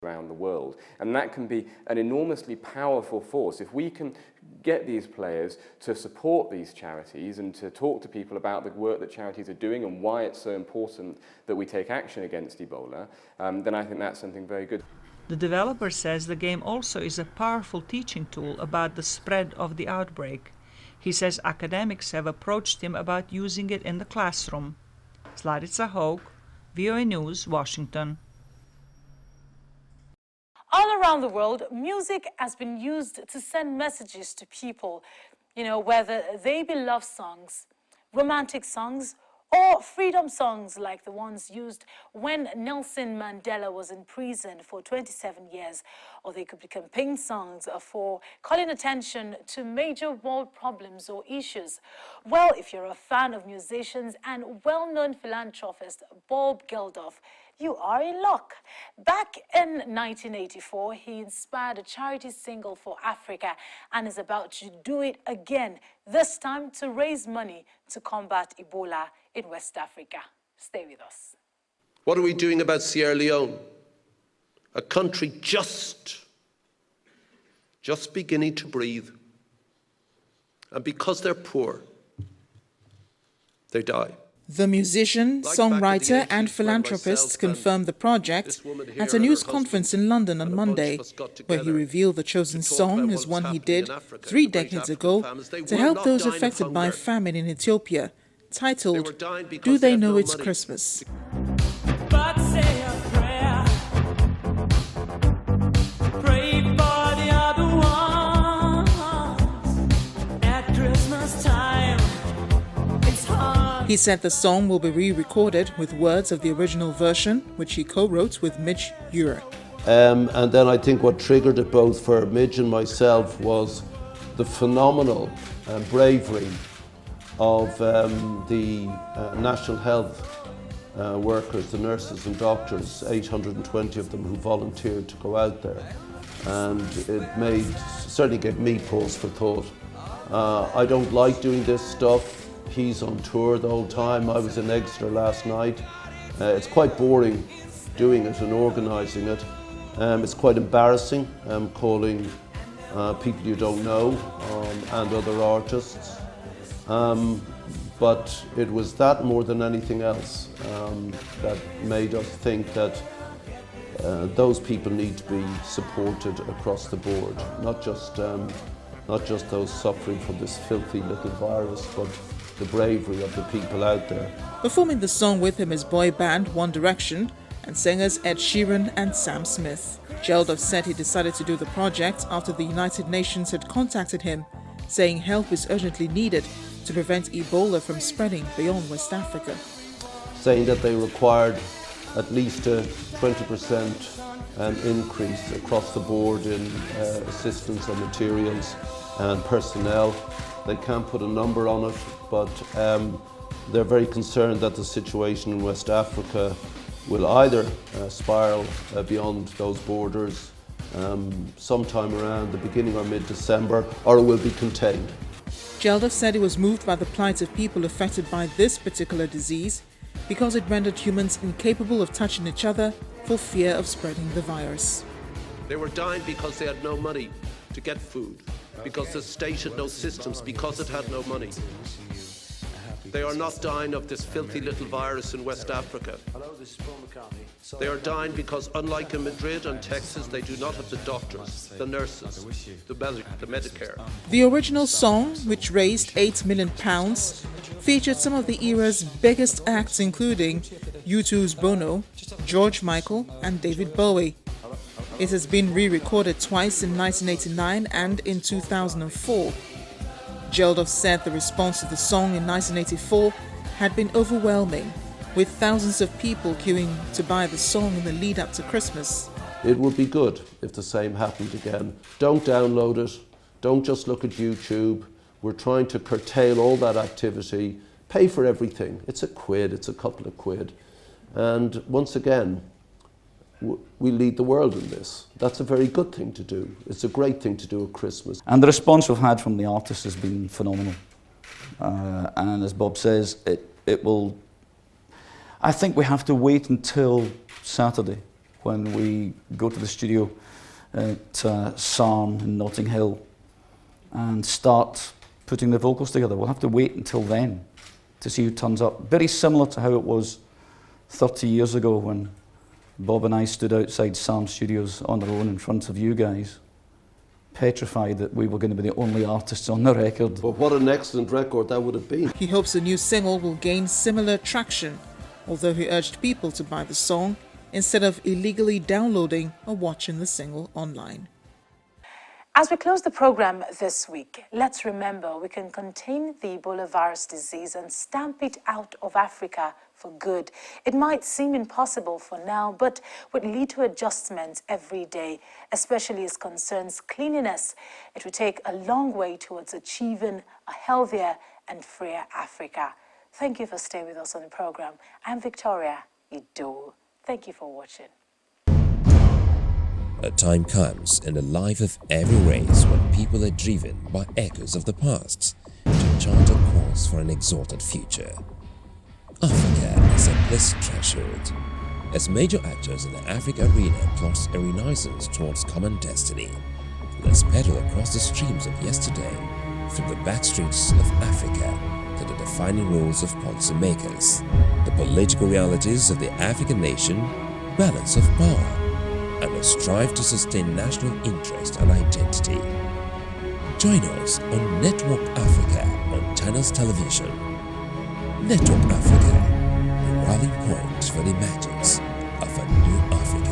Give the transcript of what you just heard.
around the world. And that can be an enormously powerful force. If we can get these players to support these charities and to talk to people about the work that charities are doing and why it's so important that we take action against Ebola, then I think that's something very good. The developer says the game also is a powerful teaching tool about the spread of the outbreak. He says academics have approached him about using it in the classroom. Slavica Hogue, VOA News, Washington. All around the world, music has been used to send messages to people, whether they be love songs, romantic songs, or freedom songs like the ones used when Nelson Mandela was in prison for 27 years. Or they could be campaign songs for calling attention to major world problems or issues. Well, if you're a fan of musicians and well-known philanthropist Bob Geldof, you are in luck. Back in 1984, he inspired a charity single for Africa and is about to do it again, this time to raise money to combat Ebola in West Africa. Stay with us. What are we doing about Sierra Leone? A country just beginning to breathe. And because they're poor, they die. The musician, songwriter and philanthropist confirmed the project at a news conference in London on Monday, where he revealed the chosen song is one he did 3 decades ago to help those affected by famine in Ethiopia, titled, Do They Know It's Christmas? He said the song will be re-recorded with words of the original version, which he co-wrote with Midge Ure. And then I think what triggered it both for Midge and myself was the phenomenal bravery of the National Health workers, the nurses and doctors, 820 of them who volunteered to go out there. And it certainly gave me pause for thought. I don't like doing this stuff. He's on tour the whole time. I was in Exeter last night. It's quite boring doing it and organising it. It's quite embarrassing calling people you don't know and other artists. But it was that more than anything else that made us think that those people need to be supported across the board, not just those suffering from this filthy little virus, but the bravery of the people out there. Performing the song with him is boy band One Direction and singers Ed Sheeran and Sam Smith. Geldof said he decided to do the project after the United Nations had contacted him, saying help is urgently needed to prevent Ebola from spreading beyond West Africa. Saying that they required at least a 20% increase across the board in assistance on materials and personnel. They can't put a number on it, but they're very concerned that the situation in West Africa will either spiral beyond those borders sometime around the beginning or mid-December, or it will be contained. Geldof said he was moved by the plight of people affected by this particular disease because it rendered humans incapable of touching each other for fear of spreading the virus. They were dying because they had no money to get food, because the state had no systems, because it had no money. They are not dying of this filthy little virus in West Africa. They are dying because, unlike in Madrid and Texas, they do not have the doctors, the nurses, the Medicare. The original song, which raised £8 million, featured some of the era's biggest acts, including U2's Bono, George Michael, and David Bowie. It has been re-recorded twice in 1989 and in 2004. Geldof said the response to the song in 1984 had been overwhelming, with thousands of people queuing to buy the song in the lead-up to Christmas. It would be good if the same happened again. Don't download it. Don't just look at YouTube. We're trying to curtail all that activity. Pay for everything. It's a quid. It's a couple of quid. And once again, we lead the world in this. That's a very good thing to do. It's a great thing to do at Christmas. And the response we've had from the artists has been phenomenal. And as Bob says, it will... I think we have to wait until Saturday when we go to the studio at Sarn in Notting Hill and start putting the vocals together. We'll have to wait until then to see who turns up. Very similar to how it was 30 years ago when Bob and I stood outside Sarn Studios on our own in front of you guys, petrified that we were going to be the only artists on the record. But what an excellent record that would have been. He hopes the new single will gain similar traction, although he urged people to buy the song instead of illegally downloading or watching the single online. As we close the program this week, let's remember we can contain the Ebola virus disease and stamp it out of Africa for good. It might seem impossible for now, but would lead to adjustments every day, especially as concerns cleanliness. It would take a long way towards achieving a healthier and freer Africa. Thank you for staying with us on the program. I'm Victoria Ido. Thank you for watching. A time comes in the life of every race when people are driven by echoes of the past to chart a course for an exalted future. Africa is a blessed threshold, as major actors in the Africa arena plot a renaissance towards common destiny. Let's pedal across the streams of yesterday, from the backstreets of Africa to the defining roles of policymakers, the political realities of the African nation, balance of power, and a strive to sustain national interest and identity. Join us on Network Africa on Channels Television. Network Africa, the rallying point for the emergence of a new Africa.